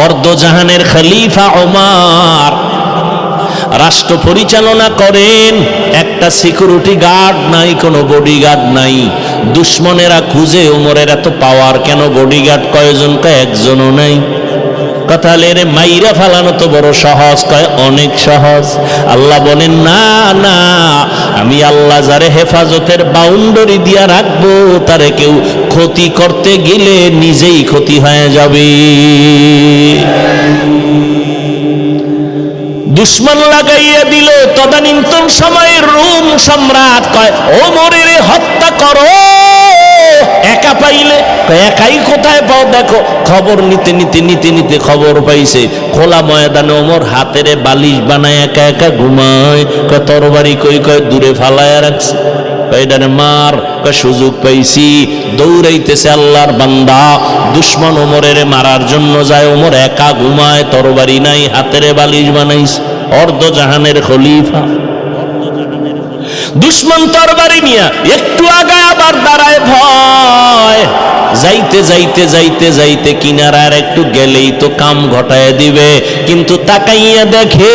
অর্ধজাহানের খলিফা ওমর রাষ্ট্র পরিচালনা করেন। একটা সিকিউরিটি গার্ড নাই, কোনো বডিগার্ড নাই। দুশ্মনেরা খুঁজে ওমরের এত পাওয়ার কেন, বডিগার্ড কয়জন? কয় একজনও নাই। কথা রে মাইরা ফালানো তো বড় সহজ, কয় অনেক সহজ। আল্লাহ বলেন না না, আমি আল্লাহ যারে হেফাজতের বাউন্ডারি দিয়া রাখবো তারে কেউ ক্ষতি করতে গেলে নিজেই ক্ষতি হয়ে যাবে। দুশ্মন লাগাইয়া দিল। তদানীন্তন সময়ের রোম সম্রাট কয় ওমরের হত্যা করো। একা পাইলে একাই কোথায় পাও? দেখো খবর নিতে নিতে নিতে নিতে খবর পাইছে খোলা ময়দানে ওমর হাতেরে বালিশ বানায় একা একা ঘুমায়। তরবারি কই? কয় দূরে ফালায়া রাখছে। কয়ডারে মার। কয় সুযোগ পাইছি। দৌড়াইতেছে আল্লাহর বান্দা, দুশ্মন ওমরের মারার জন্য যায়। ওমর একা ঘুমায়, তরবারি নাই, হাতেরে বালিশ বানাইছে। অর্ধজাহানের খলিফা। দুশ্মন তরবারি নিয়া একটু আগায় আবার দাঁড়ায় ভয়। যাইতে যাইতে যাইতে যাইতে কিনারার একটু গেলেই তো কাম ঘটায় দিবে, কিন্তু তাকাইয়া দেখে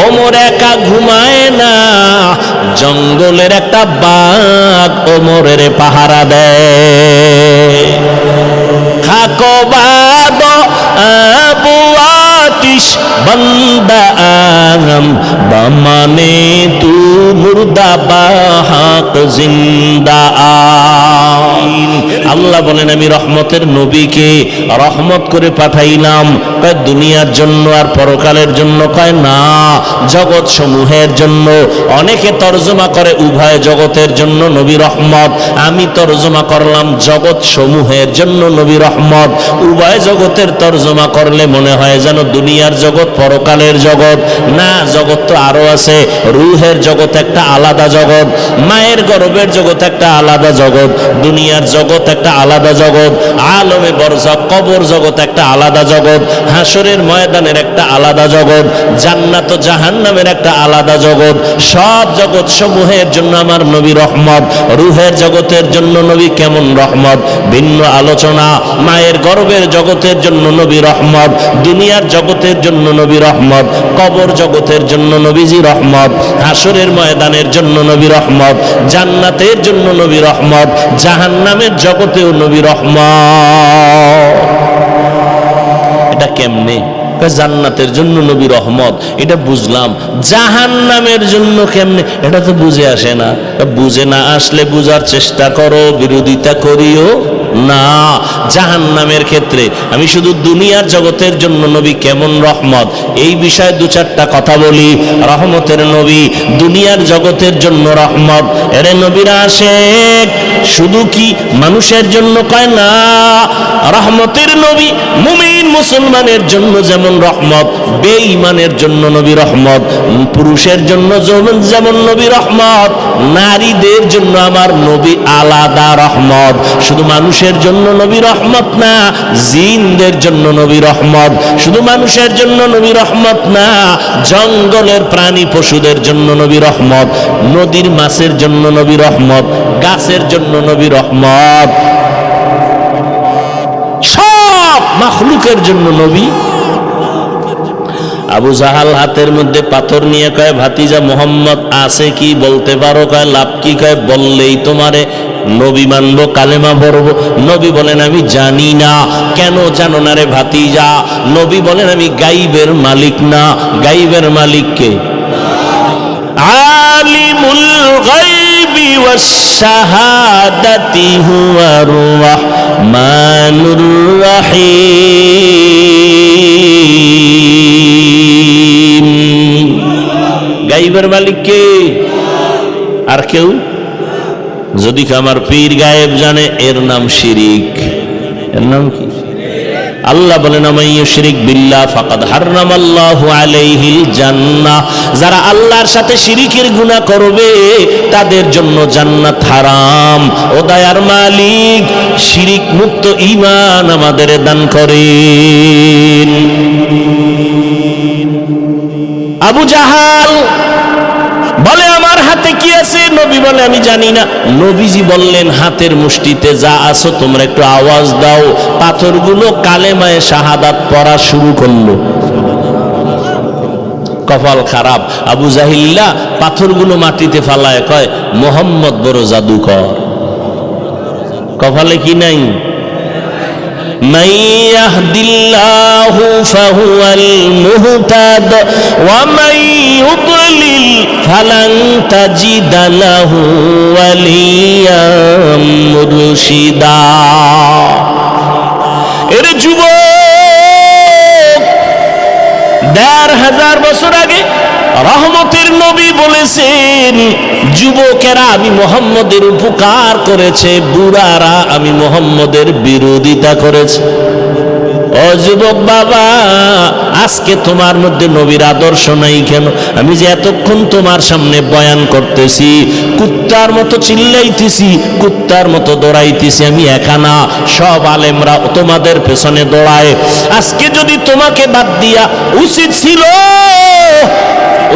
ওমর একা ঘুমায় না, জঙ্গলের একটা বাঘ ওমরের পাহারা দেয়। খাকো বাদ আবু আতিশ বন্দা আগম বামানে তু মুর্দা বাহাক জিন্দা। আল্লাহ বলেন আমি রহমতের নবীকে রহমত করে পাঠাইলাম। কয় দুনিয়ার জন্য আর পরকালের জন্য? কয় না, জগৎ সমূহের জন্য। অনেকে তর্জমা করে উভয় জগতের জন্য নবী রহমত, আমি তর্জমা করলাম জগৎ সমূহের জন্য নবী রহমত। উভয় জগতের তর্জমা করলে মনে হয় যেন দুনিয়ার জগৎ পরকালের জগৎ। না, জগৎ তো আরো আছে। রুহের জগৎ একটা আলাদা জগৎ, মায়ের গর্ভের জগৎ একটা আলাদা জগৎ, দুনিয়ার জগৎ একটা আলাদা জগৎ, আলমে বরজাখ কবর জগৎ একটা আলাদা জগৎ, হাসরের ময়দানের একটা আলাদা জগৎ, জান্নাত ও জাহান্নামের একটা আলাদা জগৎ। সব জগৎ সমূহের জন্য আমার নবী রহমত। রুহের জগতের জন্য নবী কেমন রহমত, ভিন্ন আলোচনা। মায়ের গর্ভের জগতের জন্য নবী রহমত, দুনিয়ার জগতের জন্য নবী রহমত, কবর জগতের জন্য নবীজি রহমত, হাসরের ময়দানের জন্য নবী রহমত, জান্নাতের জন্য নবী রহমত, জাহান্নামের জগতেও নবী রহমত। এটা কেমনে? জান্নাতের জন্য নবী রহমত, এটা বুঝলাম। জাহান্নামের জন্য কেমনে? এটা তো বুঝে আসে না। বুঝে না আসলে বুঝার চেষ্টা করো, বিরোধিতা করিও না। জাহান্নামের ক্ষেত্রে আমি শুধু দুনিয়ার জগতের জন্য নবী কেমন রহমত এই বিষয়ে দু চারটা কথা বলি। রহমতের নবী দুনিয়ার জগতের জন্য রহমত। এরে নবীরা আশেক শুধু কি মানুষের জন্য? কয় না, রহমতের নবী মুমিন মুসলমানের জন্য যেমন রহমত, বেঈমানের জন্য নবী রহমত। পুরুষের জন্য যেমন নবী রহমত, নারীদের জন্য আমার নবী আলাদা রহমত। শুধু মানুষের জন্য নবী রহমত না, জিনদের জন্য নবী রহমত। শুধু মানুষের জন্য নবী রহমত না, জঙ্গলের প্রাণী পশুদের জন্য নবী রহমত, নদীর মাছের জন্য নবী রহমত, গাছের জন্য নবী রহমত, সব মাখলুকের জন্য নবী। আবু জাহাল হাতের মধ্যে পাথর নিয়ে কয় ভাতিজা মোহাম্মদ আছে কি বলতে পারো? কয় লাভ কি? কয় বললেই তোমারে নবী মানবো, কালেমা পড়বো। নবী বলেন আমি জানি না। কেন জানো না রে ভাতিজা? নবী বলেন আমি গাইবের মালিক না। গাইবের মালিক কে? আলিমুল গায়বি ওয়াস শাহাদাতি হুয়ার রাহমানুর রহিম। গাইবের মালিক কে? আর কেউ? যদি আমার পীর গায়েব জানে, এর নাম শিরিক। এর নাম কি? আল্লাহ বলেন আমান ইউশরিক বিল্লাহ ফাকাদ হারামাল্লাহু আলাইহিল জান্নাহ। যারা আল্লাহর সাথে শিরিকের গুনাহ করবে তাদের জন্য জান্নাত হারাম। ও দয়ার মালিক শিরিক মুক্ত ঈমান আমাদের দান করেন। আবু জাহাল বলে আমার হাতে কি আছে? নবী বলে আমি জানি না। নবীজি বললেন হাতের মুষ্টিতে যা আছো তোমরা একটু আওয়াজ দাও। পাথরগুলো কালেমায়ে শাহাদাত পড়া শুরু করলো। কপাল খারাপ, আবু জাহিল্লা পাথরগুলো মাটিতে ফালায় কয় মোহাম্মদ বড় জাদুকর। কপালে কি নাই? মান ইয়াহদিল্লাহু ফাহুয়াল মুহতাদ ওয়া মান ইউদ্লিল ফালান তাজিদা লাহু ওয়ালিয়াম মুরশিদা। এর যুবক, ১,৫০০ বছর আগে রহমতের নবী বলেছেন, যুবকেরা আমি মুহাম্মদের উপকার করেছে, বুড়ারা আমি মুহাম্মদের বিরোধিতা করেছে। ও যুবক বাবা, আজকে তোমার মধ্যে নবীর আদর্শ নাই কেন? আমি যে এতক্ষণ তোমার সামনে বয়ান করতেছি, কুত্তার মতো চিল্লাইতেছি, কুত্তার মতো দৌড়াইতেছি, আমি একা না, সব আলেমরা তোমাদের পেছনে দৌড়ায়। আজকে যদি তোমাকে বাদ দিয়া উচিত ছিল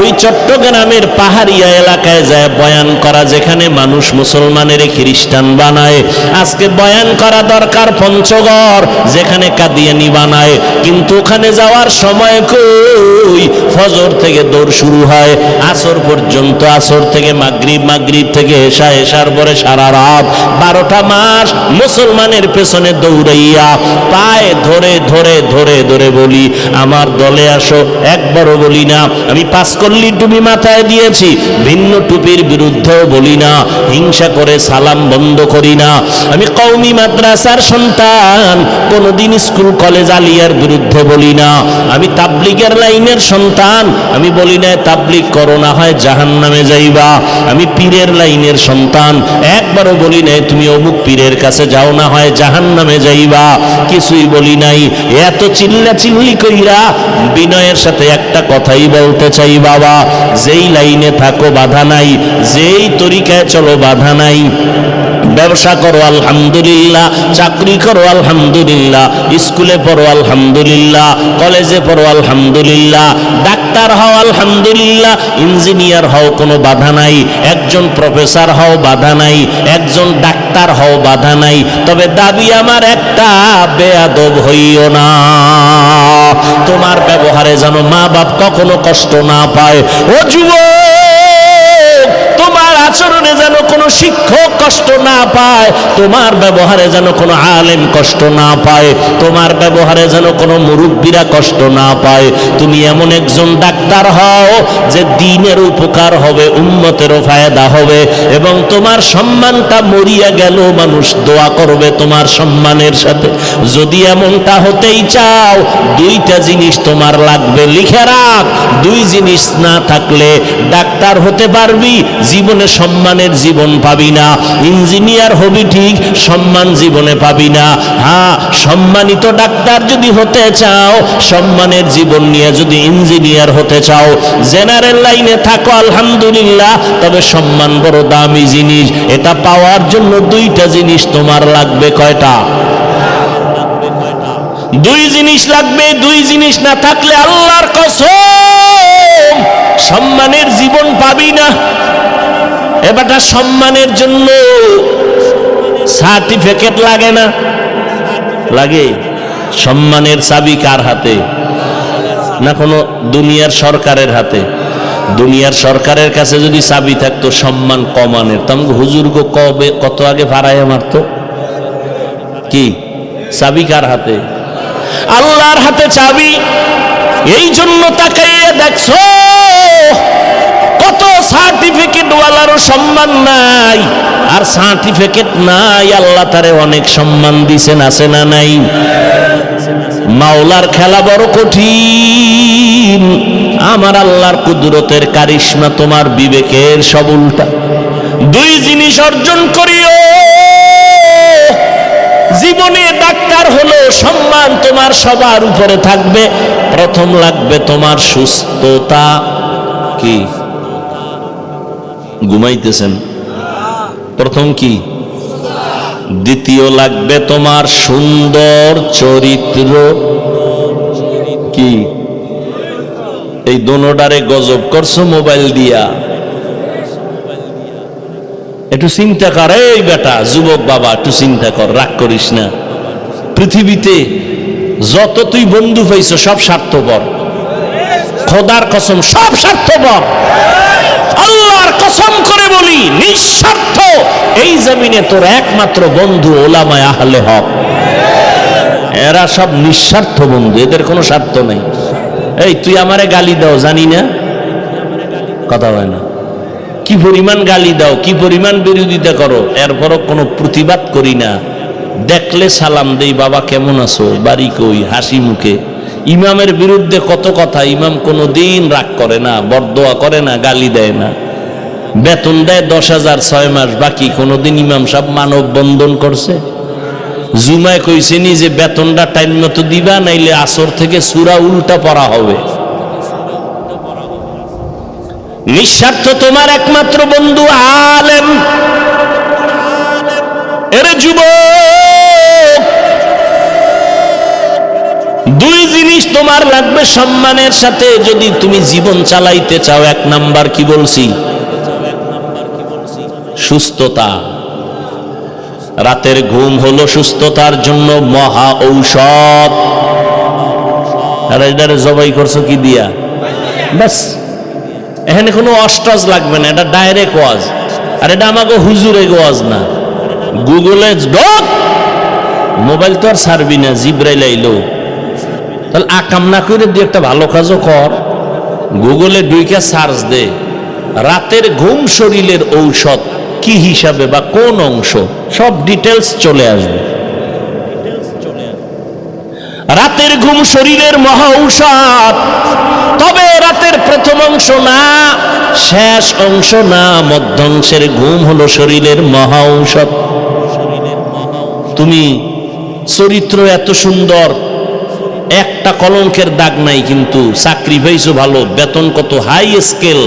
ওই চট্টগ্রামের পাহাড়িয়া এলাকায় যায় বয়ান করা, যেখানে মানুষ মুসলমানের খ্রিস্টান বানায়। আজকে বয়ান করা দরকার পঞ্চগড়, যেখানে কাদিয়ানি বানায়। কিন্তু ওখানে যাওয়ার সময় কই? ফজর থেকে দৌড় শুরু হয় আসর পর্যন্ত, আসর থেকে মাগরিব, মাগরিব থেকে এশা, এশার পরে সারা রাত 12টা মাস মুসলমানের পেছনে দৌড়াইয়া পায়ে ধরে ধরে ধরে ধরে বলি আমার দলে আসো। একবারও বলি না আমি 5 কল্লি টুপি মাথায় দিয়েছি, ভিন্ন টুপির বিরুদ্ধেও বলি না, হিংসা করে সালাম বন্ধ করি না। আমি কওমি মাদ্রাসার সন্তান, কোনোদিন স্কুল কলেজ আলিয়ার বিরুদ্ধে বলি না। আমি তাবলিগের লাইনের সন্তান, আমি বলি না তাবলিগ করো না হয় জাহান্নামে যাইবা। আমি পীরের লাইনের সন্তান, একবারও বলি নাই তুমি অমুক পীরের কাছে যাও না হয় জাহান্নামে যাইবা। কিছুই বলি নাই। এত চিল্লা চিল্লি কইরা বিনয়ের সাথে একটা কথাই বলতে চাই বাবা, যেই লাইনে থাকো বাধা নাই, যেই তরিকায় চলো বাধা নাই। ব্যবসা করো আলহামদুলিল্লাহ, চাকরি করো আলহামদুলিল্লাহ, স্কুলে পড়ো আলহামদুলিল্লাহ, কলেজে পড়ো আলহামদুলিল্লাহ, ডাক্তার হও আলহামদুলিল্লাহ, ইঞ্জিনিয়ার হও কোনো বাধা নাই, একজন প্রফেসর হও বাধা নাই, একজন ডাক্তার হও বাধা নাই। তবে দাবি আমার একটা, বেয়াদব হইও না। তোমার ব্যবহারে যেন মা বাপ কখনো কষ্ট না পায়। ও যুবক, তোমার আচরণে যেন কোনো শিক্ষক কষ্ট না পায়, তোমার ব্যবহারে যেন কোনো আলেম কষ্ট না পায়, তোমার ব্যবহারে যেন কোনো মুরব্বীরা কষ্ট না পায়। তুমি এমন একজন ডাক্তার হও যে দ্বীনের উপকার হবে, উম্মতেরও ফায়দা হবে, এবং তোমার সম্মানটা মরিয়া গেল মানুষ দোয়া করবে তোমার সম্মানের সাথে। যদি এমনটা হতেই চাও, 2টা জিনিস তোমার লাগবে, লিখে রাখ। 2 জিনিস না থাকলে ডাক্তার হতে পারবি, জীবনে সম্মানের জীবন পাবি না। ইঞ্জিনিয়ার হবি ঠিক, সম্মান জীবনে পাবি না। হ্যাঁ, সম্মানিত ডাক্তার যদি হতে চাও, সম্মানের জীবন নিয়ে যদি ইঞ্জিনিয়ার হতে চাও, জেনারেল লাইনে থাকো আলহামদুলিল্লাহ, তবে সম্মান বড় দামি জিনিস। এটা পাওয়ার জন্য 2টা জিনিস তোমার লাগবে। কয়টা? 2 জিনিস লাগবে। 2 জিনিস না থাকলে আল্লাহর কসম সম্মানের জীবন পাবি না। এবারটা সম্মানের জন্য সার্টিফিকেট লাগে না? লাগে। সম্মানের চাবি কার হাতে? না কোনো দুনিয়ার সরকারের হাতে? দুনিয়ার সরকারের কাছে যদি চাবি থাকতো সম্মান কমানের, তখন হুজুর গো কবে কত আগে ফারাইয়া মারতো। কি চাবি কার হাতে? আল্লাহর হাতে চাবি। এই জন্য তাকাইয়ে দেখছো কত সার্টিফিকেট ওয়ালারও সম্মান নাই, আর সার্টিফিকেট নাই আল্লাহ তারে অনেক সম্মান দিছেন, আছে না নাই? মাওলার খেলা বড় কঠিন। আমার আল্লাহর কুদরতের কারিশমা তোমার বিবেকের সব উল্টা। 2 জিনিস অর্জন করিও। জীবনে ডাক্তার হলো, সম্মান তোমার সবার উপরে থাকবে। প্রথম লাগবে তোমার সুস্থতা। কি ঘুমাইতেছেন? প্রথম কি? দ্বিতীয় লাগবে তোমার সুন্দর চরিত্র। কি এই দোনোটারে গজব করছো মোবাইল দিয়া। একটু চিন্তা কর, এই বেটা যুবক বাবা, একটু চিন্তা কর, রাগ করিস না। পৃথিবীতে যত তুই বন্ধু পাইছ সব স্বার্থপর, খোদার কসম সব স্বার্থপর। আল্লাহর কসম করে বলি, নিঃস্বার্থ এই জমিনে তোর একমাত্র বন্ধু ওলামায়ে আহলে হক। এরা সব নিঃস্বার্থ বন্ধু, এদের কোনো স্বার্থ নেই। এই তুই আমারে গালি দাও জানি না, কথা হয় না, কি পরিমাণ গালি দাও, কি পরিমাণ বিরোধিতা করো, এরপরও কোনো প্রতিবাদ করি না। দেখলে সালাম দেই, বাবা কেমন আছো, বাড়ি কই, হাসি মুখে। ইমামের বিরুদ্ধে কত কথা, ইমাম কোনো দিন রাগ করে না, বরদোয়া করে না, গালি দেয় না। বেতন দেয় 10,000 6 মাস বাকি, কোনোদিন ইমাম সাহেব মানব বন্ধন করছে? জুমায় কইছেনি যে বেতনটা টাইম মতো দিবা, নাইলে আসর থেকে সূরা উল্টা পড়া হবে। নিঃস্বার্থ তোমার একমাত্র বন্ধু আলেম। এরে যুবক, দুই জিনিস তোমার লাগবে সম্মানের সাথে যদি তুমি জীবন চালাইতে চাও। এক নাম্বার কি বলছি? সুস্থতা। রাতের ঘুম হলো সুস্থতার জন্য মহা ঔষধ। আর এটারে জবাই করছো কি দিয়া? বাস, এখানে কোনো অস্টজ লাগবে না, এটা ডাইরেক্ট ওয়াজ। আর এটা আমাকে হুজুরে ওয়াজ না, গুগলে ঢোক, মোবাইল তো আর ছাড়বি না, জিব্রাইল আইলো। তাহলে আকাম না করে দিয়ে একটা ভালো কাজও কর, গুগলে ঢুইকা সার্চ দে রাতের ঘুম শরীরের ঔষধ কি হিসাবে বা কোন অংশ, সব ডিটেলস চলে আসবে। রাতের ঘুম শরীরের মহা ঔষধ, তবে রাতের প্রথম অংশ না, শেষ অংশ না, মধ্যাংশের ঘুম হলো শরীরের মহা ঔষধ। তুমি চরিত্র এত সুন্দর, একটা কলঙ্কের দাগ নাই, কিন্তু চাকরি পাইছো ভালো, বেতন কত হাই স্কেল,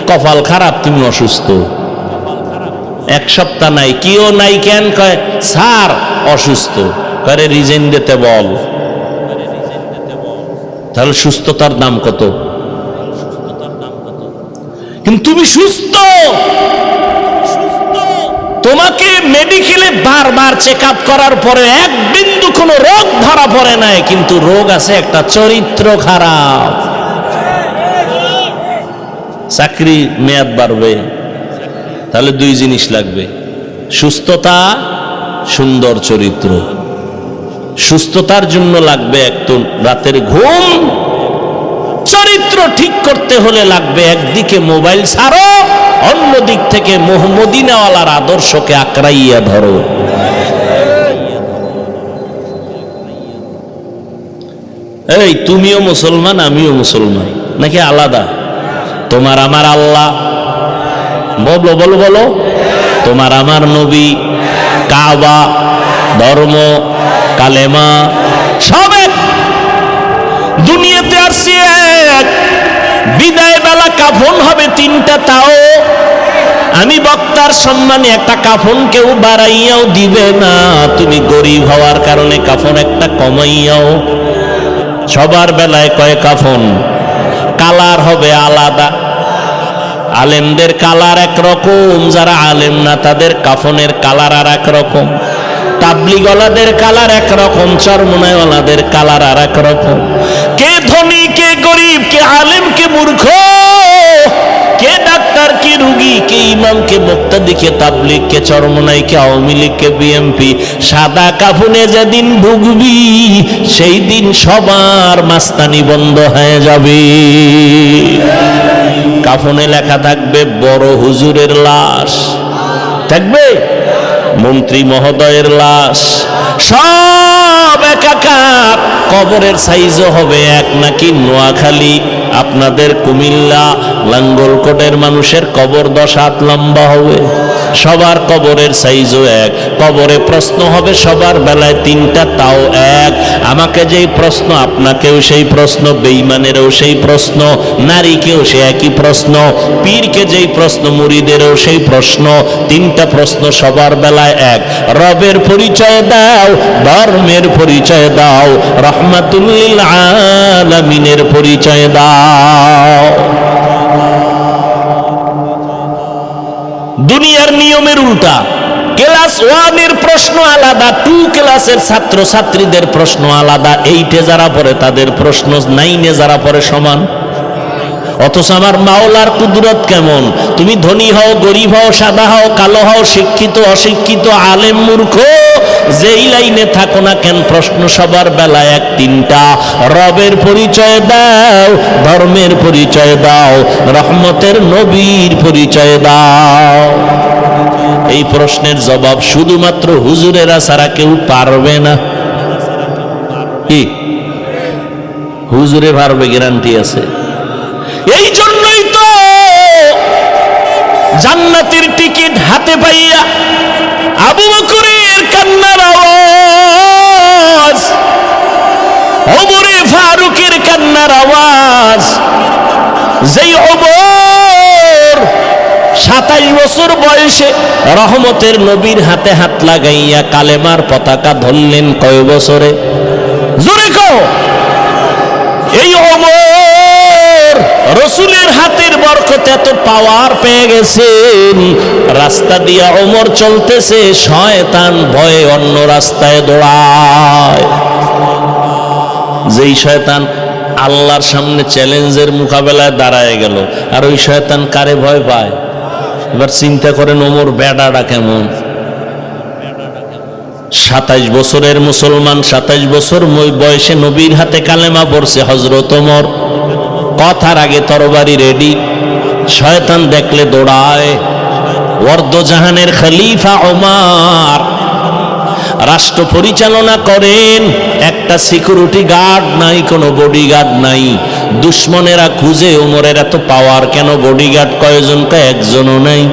কপাল খারাপ, তুমি অসুস্থ, এক সপ্তাহ নাই, কিও নাই কেন, কয় স্যার অসুস্থ, করে রিজাইন দিতে বল। তাহলে সুস্থতার দাম কত? কিন্তু তুমি সুস্থ, তোমাকে মেডিকেলে বারবার চেক আপ করার পরে এক বিন্দু কোনো রোগ ধরা পড়ে নাই, কিন্তু রোগ আছে একটা, চরিত্র খারাপ। চাকরি মেয়াদ বাড়বে, তাহলে দুই জিনিস লাগবে, সুস্থতা, সুন্দর চরিত্র। সুস্থতার জন্য লাগবে একটু রাতের ঘুম, চরিত্র ঠিক করতে হলে লাগবে একদিকে মোবাইল ছাড়ো, অন্য দিক থেকে মদিনাওয়ালার আদর্শকে আঁকড়াইয়া ধরো। এই তুমিও মুসলমান, আমিও মুসলমান, নাকি আলাদা? তোমার আমার আল্লাহ, বলো বলো বলো, তোমার আমার নবী, কাবা, ধর্ম, কালেমা, সব এক। দুনিয়াতে আসছি এক, বিদায় বেলা কাফন হবে 3টা, তাও আমি বক্তার সম্মানে একটা কাফন কেউ বাড়াইয়াও দিবে না। তুমি গরিব হওয়ার কারণে কাফন একটা কমাইয়াও, সবার বেলায় কয় কাফন, কালার হবে আলাদা। আলেমদের কালার একরকম, যারা আলেম না তাদের কাফনের কালার আর একরকম, তাবলিগওয়ালাদের কালার একরকম, চরমনাইওয়ালাদের কালার আর একরকম। কে ধনী, কে গরিব, কে আলেম, কে মূর্খ, কে ডাক্তার, কে রুগী, কে ইমাম, কে মুক্তাদি, কে তাবলিগ, কে চরমনাই, কে আওয়ামী লীগ, কে বিএমপি। সাদা কাফনে যেদিন ঢুকবি সেই দিন সবার মাস্তানি বন্ধ হয়ে যাবে। কাফনে লেখা থাকবে বড় হুজুরের লাশ, থাকবে মন্ত্রী মহোদয়ের লাশ, সব একাকার। কবরের সাইজও হবে এক, নাকি নোয়াখালী, আপনাদের কুমিল্লা, লাঙ্গলকোটের মানুষের কবর 10 হাত লম্বা হবে, সবার কবরের সাইজও এক। কবরে প্রশ্ন হবে সবার বেলায় 3টা, তাও এক। আমাকে যেই প্রশ্ন, আপনাকেও সেই প্রশ্ন, বেঈমানেরও সেই প্রশ্ন, নারীকেও সে একই প্রশ্ন, পীরকে যেই প্রশ্ন, মুরিদেরও সেই প্রশ্ন। 3টা প্রশ্ন সবার বেলায় এক। রবের পরিচয় দাও, ধর্মের পরিচয় দাও, রহমাতুল লিল আলামিনের পরিচয় দাও। দুনিয়ার নিয়মের উল্টা। ক্লাস 1 এর প্রশ্ন আলাদা, 2 ক্লাসের ছাত্র ছাত্রীদের প্রশ্ন আলাদা, 8 এ যারা পড়ে তাদের প্রশ্ন 9 এ যারা পড়ে সমান। অথচ আমার মাওলার কুদরত কেমন! তুমি ধনী হও, গরিব হও, সাদা হও, কালো হও, শিক্ষিত অশিক্ষিত, আলেম মূর্খ, যেই লাইনে থাকো না কেন, প্রশ্ন সবার বেলায় এক তিনটা। রবের পরিচয় দাও, ধর্মের পরিচয় দাও, রহমতের নবীর পরিচয় দাও। এই প্রশ্নের জবাব শুধুমাত্র হুজুরেরা ছাড়া কেউ পারবে না। কি হুজুরে পারবে? গ্যারান্টি আছে। এই জন্যই তো জান্নাতের টিকিট হাতে পাইয়া আবু বকরের কান্নার আওয়াজ, ওমরে ফারুকের কান্নার আওয়াজ, যেই ওমর 27 বছর বয়সে রহমতের নবীর হাতে হাত লাগাইয়া কালেমার পতাকা ধরলেন কয় বছরে? জোরে কও। এই ওমর রসুলের হাতের বরকতে এত পাওয়ার পেয়ে গেছেন, রাস্তা দিয়া ওমর চলতেছে, শয়তান ভয়ে অন্য রাস্তায় দৌড়ায়। যেই শয়তান আল্লাহর সামনে চ্যালেঞ্জের মোকাবেলায় দাঁড়ায় গেল, আর ওই শয়তান কারে ভয় পায়? এবার চিন্তা করেন ওমর বেডাটা কেমন। 27 বছরের মুসলমান, 27 বছর বয়সে নবীর হাতে কালেমা পড়ছে হযরত ওমর। কথার আগে তরবারি রেডি, শয়তান দেখলে দৌড়ায়। ওয়ার্দজাহানের খলিফা ওমর রাষ্ট্র পরিচালনা করেন, একটা সিকিউরিটি গার্ড নাই, কোনো বডিগার্ড নাই। দুশ্মনেরা খুঁজে ওমরের এত পাওয়ার কেন, বডিগার্ড কয়জন? কয় একজনও নাই।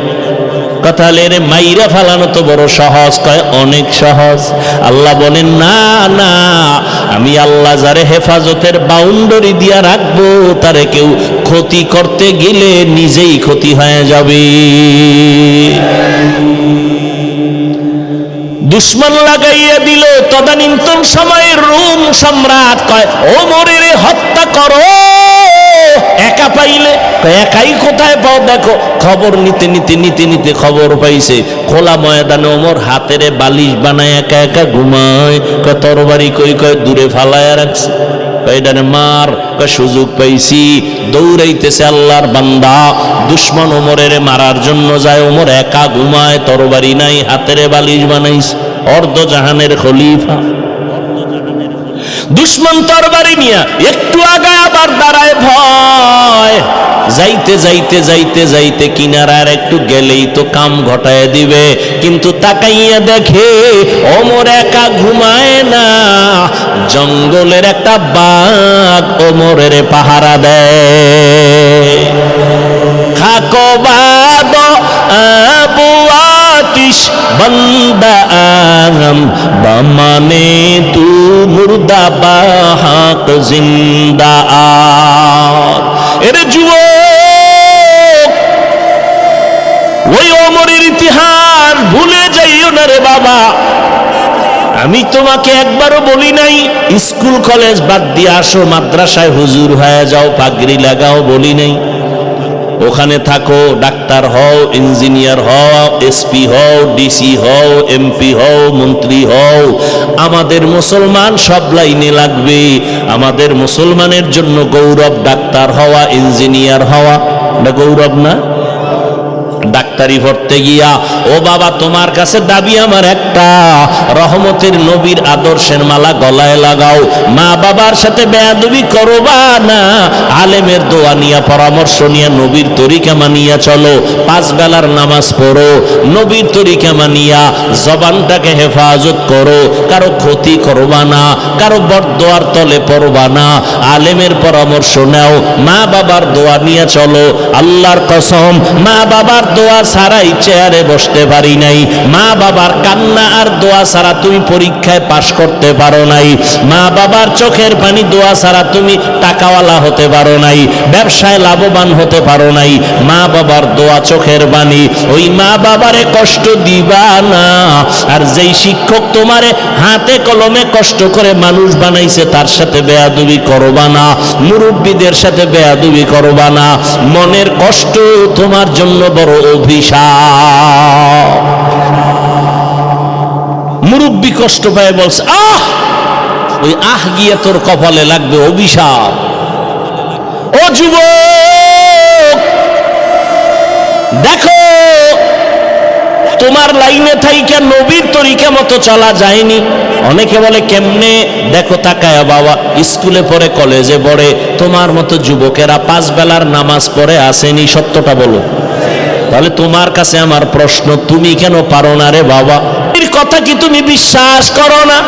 কথা রে মাইরা ফালানো তো বড় সহজ, কয় অনেক সহজ। আল্লাহ বলেন না না, আমি আল্লাহ যারে হেফাজতের বাউন্ডারি দিয়া রাখবো, তারে কেউ ক্ষতি করতে গেলে নিজেই ক্ষতি হয়ে যাবে। দুশ্মন লাগাইয়া দিল। তদানীন্তন সময়ের রোম সম্রাট কয় ওমরের হত্যা করো, একা পাইলে। একাই কোথায় পাও? দেখো খবর নিতে নিতে নিতে নিতে খবর পাইছে খোলা ময়দানে ওমর হাতের বালিশ বানায় একা একা ঘুমায়। তরবারি কই? কয় দূরে ফালায়া রাখছে। কয়ডানে মার। কয় সুযোগ পাইছি। দৌড়াইতেছে আল্লাহর বান্দা, দুশ্মন ওমরের মারার জন্য যায়, ওমর একা ঘুমায়, তরবারি নাই, হাতের বালিশ বানাইছে। অর্ধজাহানের খলিফা, দুশ্মন তরবারি নিয়া একটু আগায় আবার দাঁড়ায় ভয়। যাইতে যাইতে যাইতে যাইতে কিনারার একটু গেলেই তো কাম ঘটায় দিবে, কিন্তু তাকাইয়া দেখে ওমর একা ঘুমায় না, জঙ্গলের একটা বাঘ ওমরের পাহারা দেয়। খাকো বাদ আবু আতিশ বন্দা আম বামানে তু মুর্দা বাহাক জিন্দা আত। এরে যুবক, ওই ওমরের ইতিহাস ভুলে যাইও না রে বাবা। আমি তোমাকে একবারও বলি নাই স্কুল কলেজ বাদ দিয়ে আসো, মাদ্রাসায় হুজুর হয়ে যাও, পাগড়ি লাগাও, বলি নাই। ওখানে থাকো, ডাক্তার হও, ইঞ্জিনিয়ার হও, এসপি হও, ডিসি হও, এমপি হও, মন্ত্রী হও। আমাদের মুসলমান সব লাইনে লাগবে। আমাদের মুসলমানের জন্য গৌরব ডাক্তার হওয়া, ইঞ্জিনিয়ার হওয়া। না গৌরব না? ডাক্তারি পড়তে গিয়া ও বাবা তোমার কাছে দাবি আমার একটা, রহমতের নবীর আদর্শের মালা গলায় লাগাও, মা বাবার সাথে বেয়াদবি করবা না, আলেমের দোয়া নিয়া পরামর্শ নিয়া নবীর তরিকা মানিয়া চলো, 5 বেলার নামাজ পড়ো, নবীর তরিকা মানিয়া জবানটাকে হেফাজত করো, কারো ক্ষতি করবা না, কারো বরদোয়ার তলে পড়বা না, আলেমের পরামর্শ নাও, মা বাবার দোয়া নিয়ে চলো। আল্লাহর কসম, মা বাবার দোয়া ছাড়াই চেয়ারে বসে বসতে পারি নাই, মা বাবার কান্না আর দোয়া ছাড়া তুমি পরীক্ষায় পাশ করতে পারো নাই, মা বাবার চোখের পানি দোয়া ছাড়া তুমি টাকাওয়ালা হতে পারো নাই, ব্যবসায় লাভবান হতে পারো নাই। মা বাবার দোয়া চোখের পানি, ওই মা বাবারে কষ্ট দিবা না। আর যেই শিক্ষক তোমারে হাতে কলমে কষ্ট করে মানুষ বানাইছে তার সাথে বেয়াদবি করবা না, মুরব্বীদের সাথে বেয়াদবি করবা না। মনের কষ্ট তোমার জন্য বড় অভিশাপ। মুরব্বী কষ্ট পায় বলছে আহ, ওই আহ গিয়ে তোর কপালে লাগবে অভিশাপ। ও যুবক দেখো, তোমার লাইনে থাইকা নবীর তরিকা মতো চলা যায়নি। অনেকে বলে কেমনে, দেখো তাকায়া বাবা, স্কুলে পড়ে কলেজে পড়ে তোমার মতো যুবকেরা 5 বেলার নামাজ পড়ে আসেনি, সত্যটা বলো। তাহলে তোমার কাছে আমার প্রশ্ন, তুমি কেন পারো না রে বাবা? এর কথা কি তুমি বিশ্বাস করো না?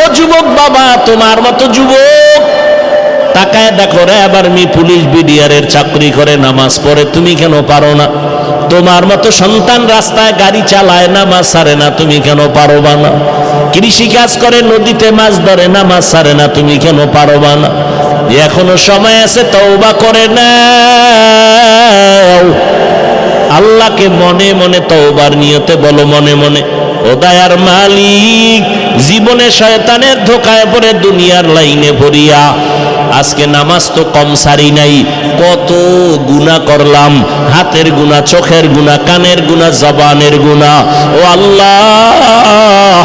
ও যুবক বাবা, তোমার মতো যুবক তাকায় দেখো রে, আবার পুলিশ বিডিআরের চাকরি করে নামাজ পড়ে, তুমি কেন পারো না? তোমার মতো সন্তান রাস্তায় গাড়ি চালায়, নামাজ ছাড়ে না, তুমি কেন পারবা না? কৃষি কাজ করে, নদীতে মাছ ধরে, নামাজ ছাড়ে না, তুমি কেন পারবা না? এখনো সময় আছে, তওবা করে নাও। আল্লাহকে মনে মনে তওবার নিয়তে বলো, মনে মনে, ও দয়ার মালিক, জীবনে শয়তানের ধোকায় পড়ে দুনিয়ার লাইনে ভরিয়া আজকে নামাজ তো কম সারি নাই, কত গুনাহ করলাম, হাতের গুনাহ, চোখের গুনাহ, কানের গুনাহ, জবানের গুনাহ। ও আল্লাহ,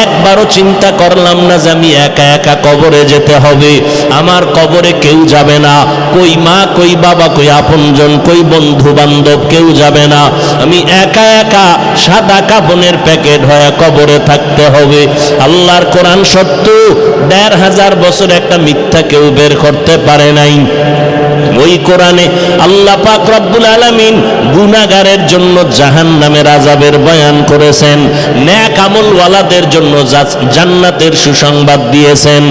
একবারও চিন্তা করলাম না যে আমি একা একা কবরে যেতে হবে। আমার কবরে কেউ যাবে না, কই মা, কই বাবা, কই আপনজন, কই বন্ধু বান্ধব, কেউ যাবে না। আমি একা একা সাদা কাফনের প্যাকেট হয়ে কবরে থাকতে হবে। আল্লাহর কোরআন সত্য, 1500 বছর একটা মিথ্যা কেউ বের করতে পারে নাই। ওই কোরআনে আল্লাহ পাক রব্বুল আলামিন গুনাহগারের জন্য জাহান্নামের আযাবের বয়ান করেছেন, নেক আমলওয়ালাদের জন্য জান্নাতের সুসংবাদ দিয়েছেন।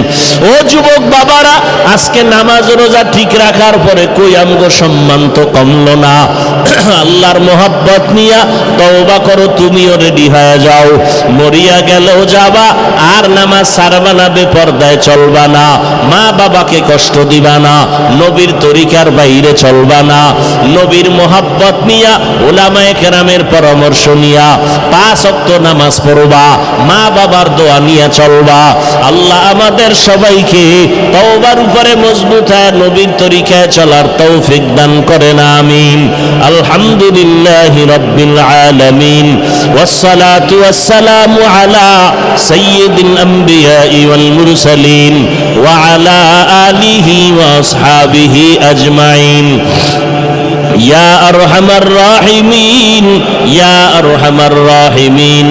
ও যুবক বাবারা, আজকে নামাজ রোজা ঠিক রাখার পরে কই আমগো সম্মান তো কমলো না। আল্লাহর মোহাব্বত নিয়া তওবা করো, তুমিও রেডি হয়ে যাও। মরিয়া গেলেও যাবা, আর নামাজ ছাড়বা না, বেপরদায় চলবা না, মা বাবাকে কষ্ট দিবা না, নবীর তরিকার বাইরে চলবা না, নবীর মোহাব্বত নিয়া, উলামায়ে কেরামের পরামর্শ নিয়া 5 ওয়াক্ত নামাজ পড়বা, মা বাবার দোয়া নিয়ে চলবা। আল্লাহ আমাদের সবাইকে তওবার উপরে মজবুত হয়ে নবীর তরিকায় চলার তৌফিক দান করেন, আমিন। আলহামদুলিল্লাহি রাব্বিল আলামিন, ওয়াসসালাতু ওয়াসসালামু আলা সাইয়্যিদিল আমবিয়াই ওয়াল মুরসালিন ওয়া আলা আলিহি ওয়া আসহাবিহি আজমাইন। ইয়া আরহামার রাহিমিন, ইয়া আরহামার রাহিমিন,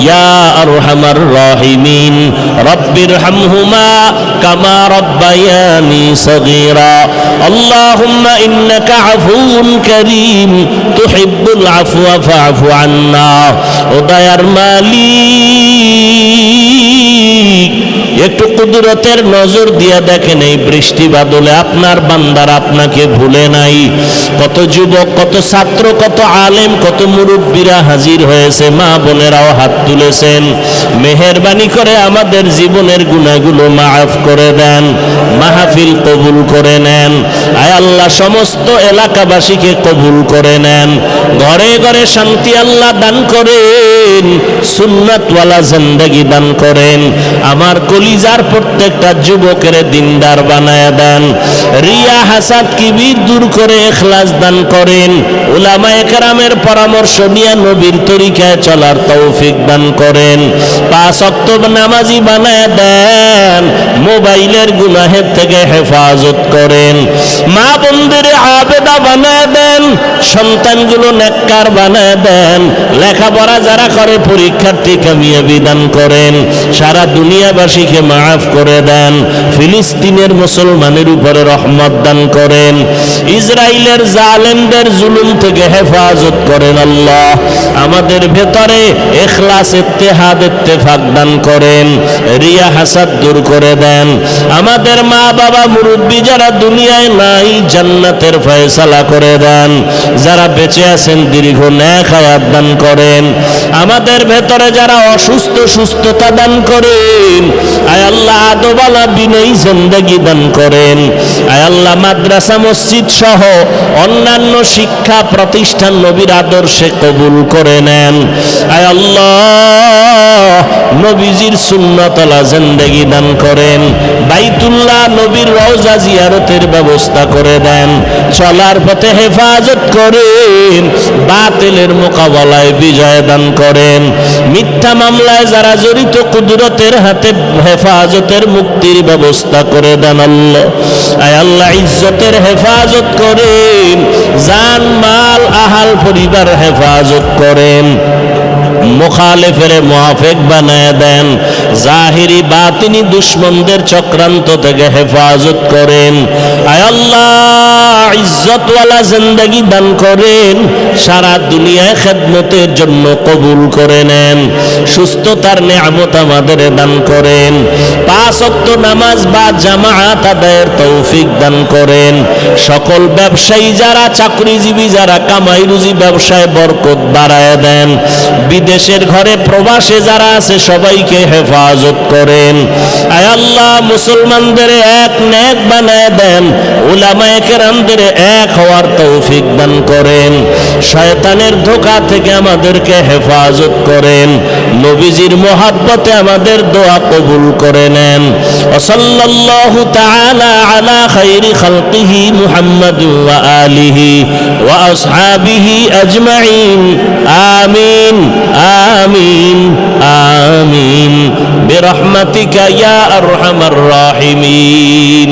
ইয়া আরহামার রাহিমিন, রব্বিরহামহুমা কামা রাব্বায়ানি সগীরা। আল্লাহুম্মা ইন্নাকা আফুউন কারীম তুহিব্বুল আফওয়া ফা'ফু আন্না। ও দয়ার মালিক, একটু কুদরতের নজর দিয়া দেখেন, এই বৃষ্টি বাদলে আপনার বান্দার আপনাকে ভুলে নাই। কত যুবক, কত ছাত্র, কত আলেম, কত মুরব্বীরা হাজির হয়েছে, মা বোনেরাও হাত তুলেছেন। মেহেরবানি করে আমাদের জীবনের গুনাহগুলো মাফ করে দেন, মাহফিল কবুল করে নেন। আয় আল্লাহ, সমস্ত এলাকাবাসীকে কবুল করে নেন, ঘরে ঘরে শান্তি আল্লাহ দান করেন, সুন্নাতওয়ালা জিন্দেগি দান করেন। আমার কলিজার প্রত্যেকটা যুবকের দিনদার বানায় দেন, রিয়া হাসাদ কিবির দূর করে ইখলাস দান করেন। উলামায়ে কেরামের পরামর্শ নিয়ে নবীর তরিকায় চলার তৌফিক দান করেন। 5 ওয়াক্ত নামাজি বানায় দেন, মোবাইলের গুনাহের থেকে হেফাজত করেন। মা বোনদের আবেদা বানায় দেন, সন্তানগুলো নেককার বানায় দেন। লেখাপড়া যারা করে পরীক্ষার্থী কামিয়াবি দান করেন। সারা দুনিয়াবাসীকে সবাইকে মাফ করে দেন। ফিলিস্তিনের মুসলমানের উপরে রহমত দান করেন। ইসরায়েলের জালেমদের জুলুম থেকে হেফাজত করেন আল্লাহ। আমাদের ভেতরে ইখলাস, ইত্তেহাদ, ইত্তেফাক দান করেন। রিয়া হাসাদ দূর করে দেন। আমাদের মা বাবা মুরব্বী যারা দুনিয়ায় নাই, জান্নাতের ফয়সালা করে দেন। যারা বেঁচে আছেন দীর্ঘ নেক হায়াত দান করেন। আমাদের ভেতরে যারা অসুস্থ, সুস্থতা দান করেন। আয় আল্লাহ আদবালা বিনয়ী জিন্দেগি দান করেন। আয় আল্লাহ মাদ্রাসা মসজিদ সহ অন্যান্য শিক্ষা প্রতিষ্ঠান নবীর আদর্শে কবুল করে নেন। আয় আল্লাহ নবীজির সুন্নতলা জিন্দেগি দান করেন। বাইতুল্লাহ নবীর রওজা জিয়ারতের ব্যবস্থা করে দেন। চলার পথে হেফাজত করেন। বাতিলের মোকাবেলায় বিজয় দান করেন। মিথ্যা মামলায় যারা জড়িত কুদরতের হাতে হেফাজতের মুক্তির ব্যবস্থা করে দেন আল্লাহ। আয় আল্লাহ ইজ্জতের হেফাজত করেন। জান মাল আহাল পরিবার হেফাজত করেন। মুখালেফের মুআফিক বানায় দেন। জাহিরি বাতিনি দুশমনদের চক্রান্ত থেকে হেফাজত করেন। আয় আল্লাহ ইজ্জতওয়ালা জিন্দেগি দান করেন। সারা দুনিয়ায় খেদমতের জন্য কবুল করে নেন। সুস্থতার নেয়ামত আমাদের দান করেন। 5 ওয়াক্ত নামাজ বা জামাআত আদায়ের তৌফিক দান করেন। সকল ব্যবসায়ী যারা, চাকরিজীবী যারা, কামাই রুজি ব্যবসায় বরকত বাড়ায় দেন। বিদেশের ঘরে প্রবাসে যারা আছে সবাইকে হেফাজত করেন। আয় আল্লাহ মুসলমানদের এক নেক বানায় দেন। উলামায়ে কেরামদের এক হওয়ার তৌফিক দান করেন। শয়তানের ধোঁকা থেকে আমাদেরকে হেফাজত করেন। নবীজির মোহাব্বতে আমাদের দোয়া কবুল করে নেন। সাল্লাল্লাহু তাআলা আলা খায়রি খালকিহি মুহাম্মাদ ওয়া আলিহি ওয়া আসহাবিহি আজমাইন। আমিন আমিন আমিন বিরহমাতিকা ইয়া আরহামার রাহিমিন।